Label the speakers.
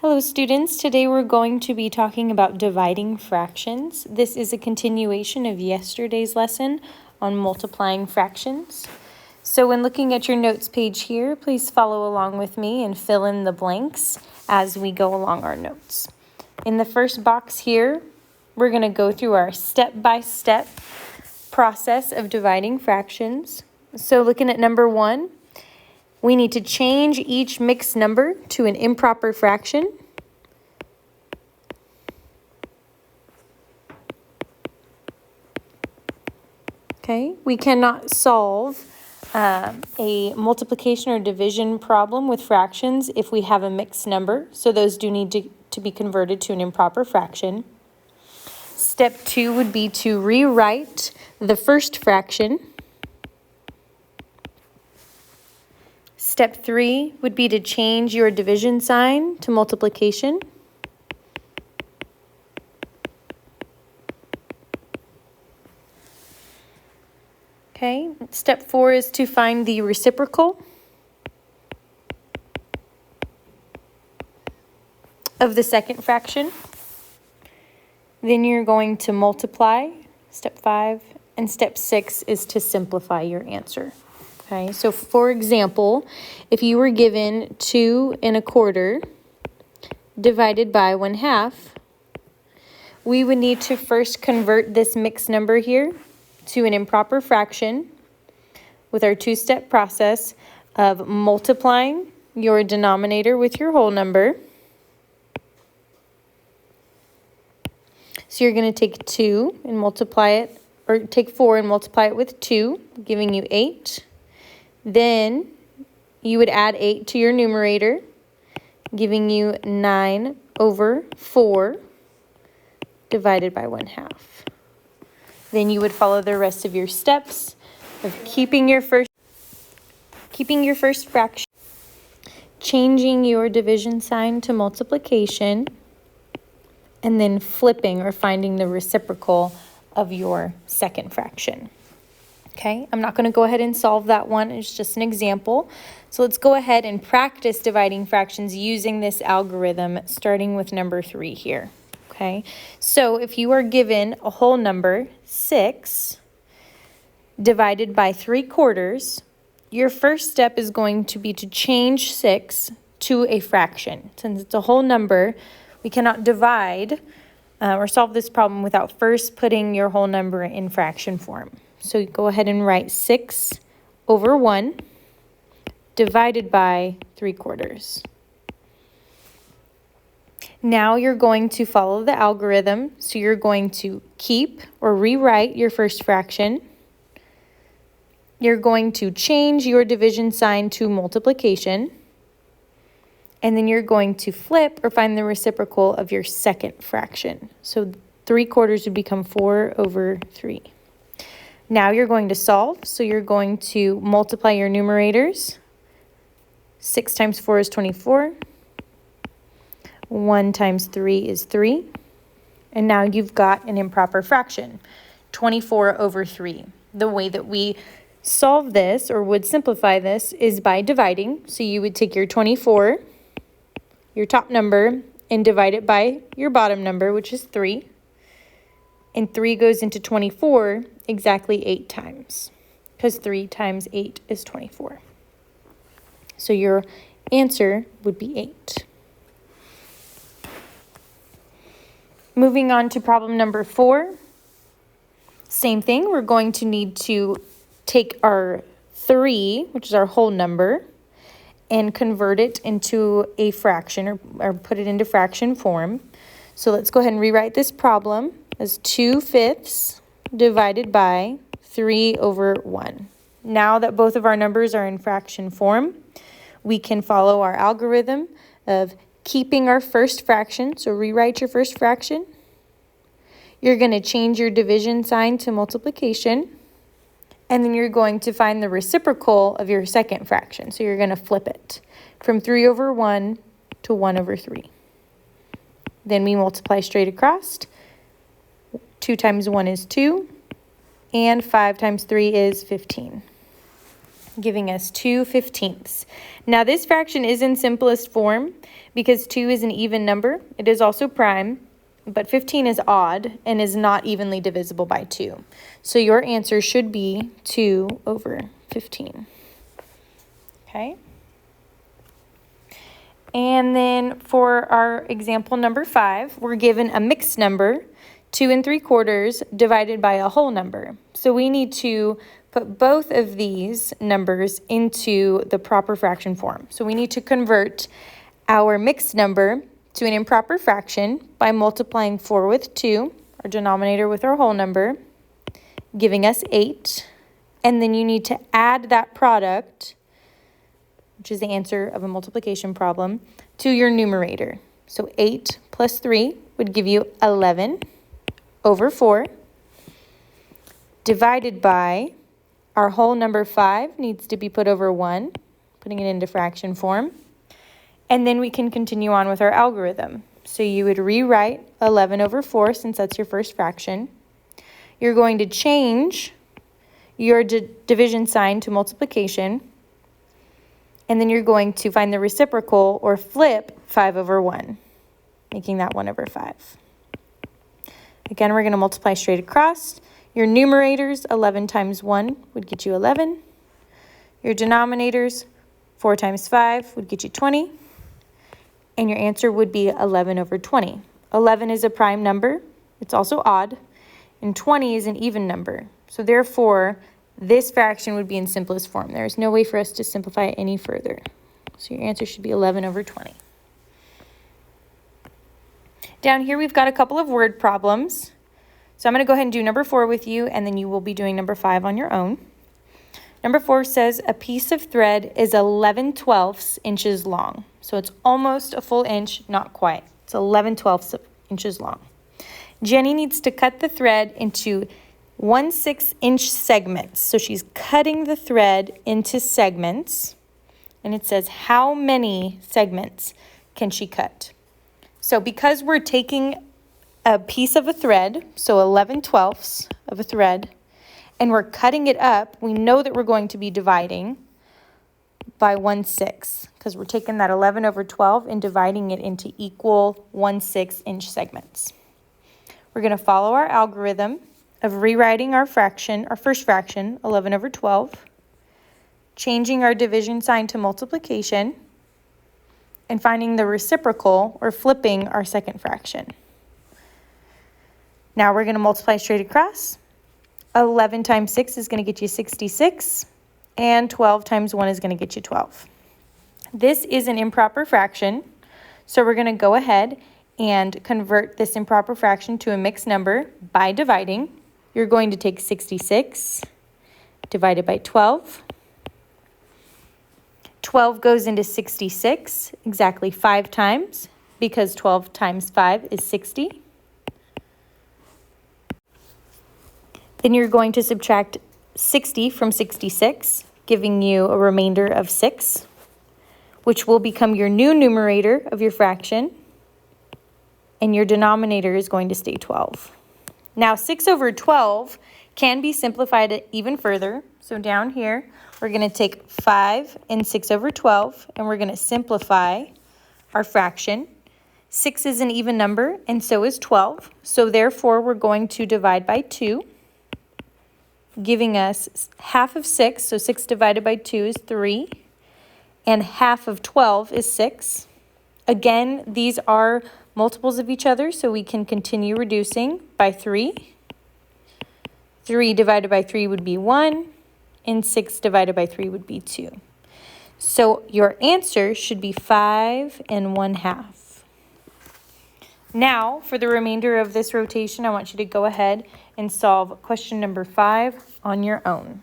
Speaker 1: Hello students, today we're going to be talking about dividing fractions. This is a continuation of yesterday's lesson on multiplying fractions. So when looking at your notes page here, please follow along with me and fill in the blanks as we go along our notes. In the first box here, we're going to go through our step-by-step process of dividing fractions. So looking at number 1, we need to change each mixed number to an improper fraction. Okay, we cannot solve a multiplication or division problem with fractions if we have a mixed number, so those do need to be converted to an improper fraction. Step 2 would be to rewrite the first fraction. Step 3 would be to change your division sign to multiplication. Okay, step 4 is to find the reciprocal of the second fraction. Then you're going to multiply, step 5, and step 6 is to simplify your answer. Okay, so for example, if you were given 2 1/4 divided by 1/2, we would need to first convert this mixed number here to an improper fraction with our two-step process of multiplying your denominator with your whole number. So you're going to take 2 and multiply it, or take 4 and multiply it with 2, giving you 8. Then you would add 8 to your numerator, giving you 9/4 divided by 1/2. Then you would follow the rest of your steps of keeping your first fraction, changing your division sign to multiplication, and then flipping or finding the reciprocal of your second fraction. Okay, I'm not going to go ahead and solve that one. It's just an example. So let's go ahead and practice dividing fractions using this algorithm, starting with number 3 here. Okay, so if you are given a whole number, 6, divided by 3/4, your first step is going to be to change 6 to a fraction. Since it's a whole number, we cannot divide or solve this problem without first putting your whole number in fraction form. So you go ahead and write 6/1 divided by 3/4. Now you're going to follow the algorithm. So you're going to keep or rewrite your first fraction. You're going to change your division sign to multiplication. And then you're going to flip or find the reciprocal of your second fraction. So 3/4 would become 4/3. Now you're going to solve. So you're going to multiply your numerators. 6 times 4 is 24. 1 times 3 is 3. And now you've got an improper fraction, 24/3. The way that we solve this or would simplify this is by dividing. So you would take your 24, your top number, and divide it by your bottom number, which is 3. And 3 goes into 24 exactly 8 times, because 3 times 8 is 24. So your answer would be 8. Moving on to problem number 4. Same thing, we're going to need to take our 3, which is our whole number, and convert it into a fraction or put it into fraction form. So let's go ahead and rewrite this problem as 2/5 divided by 3/1. Now that both of our numbers are in fraction form, we can follow our algorithm of keeping our first fraction. So rewrite your first fraction. You're going to change your division sign to multiplication. And then you're going to find the reciprocal of your second fraction. So you're going to flip it from 3/1 to 1/3. Then we multiply straight across. 2 times 1 is 2. And 5 times 3 is 15. giving us 2/15. Now this fraction is in simplest form because 2 is an even number. It is also prime, but 15 is odd and is not evenly divisible by 2. So your answer should be 2/15. Okay? And then for our example number 5, we're given a mixed number, 2 3/4 divided by a whole number. So we need to put both of these numbers into the proper fraction form. So we need to convert our mixed number to an improper fraction by multiplying 4 with 2, our denominator with our whole number, giving us 8. And then you need to add that product, which is the answer of a multiplication problem, to your numerator. So 8 plus 3 would give you 11/4, divided by our whole number 5 needs to be put over 1, putting it into fraction form. And then we can continue on with our algorithm. So you would rewrite 11/4 since that's your first fraction. You're going to change your division sign to multiplication. And then you're going to find the reciprocal or flip 5/1, making that 1/5. Again, we're going to multiply straight across. Your numerators, 11 times 1 would get you 11. Your denominators, 4 times 5 would get you 20. And your answer would be 11/20. 11 is a prime number. It's also odd. And 20 is an even number. So therefore, this fraction would be in simplest form. There's no way for us to simplify it any further. So your answer should be 11/20. Down here, we've got a couple of word problems. So I'm going to go ahead and do number 4 with you, and then you will be doing number 5 on your own. Number 4 says a piece of thread is 11/12 inches long. So it's almost a full inch, not quite. It's 11/12 inches long. Jenny needs to cut the thread into 1/6 inch segments. So she's cutting the thread into segments. And it says how many segments can she cut? So because we're taking a piece of a thread, so 11/12 of a thread, and we're cutting it up, we know that we're going to be dividing by 1/6 because we're taking that 11/12 and dividing it into equal 1/6 inch segments. We're going to follow our algorithm of rewriting our fraction, our first fraction, 11/12, changing our division sign to multiplication, and finding the reciprocal or flipping our second fraction. Now we're going to multiply straight across. 11 times 6 is going to get you 66, and 12 times 1 is going to get you 12. This is an improper fraction, so we're going to go ahead and convert this improper fraction to a mixed number by dividing. You're going to take 66 divided by 12. 12 goes into 66 exactly 5 times because 12 times 5 is 60. Then you're going to subtract 60 from 66, giving you a remainder of 6, which will become your new numerator of your fraction, and your denominator is going to stay 12. Now 6/12 can be simplified even further. So down here, we're going to take 5 and 6/12, and we're going to simplify our fraction. 6 is an even number, and so is 12. So therefore, we're going to divide by 2, giving us half of 6. So 6 divided by 2 is 3, and half of 12 is 6. Again, these are multiples of each other, so we can continue reducing by 3. 3 divided by 3 would be 1, and 6 divided by 3 would be 2. So your answer should be 5 1/2. Now, for the remainder of this rotation, I want you to go ahead and solve question number 5 on your own.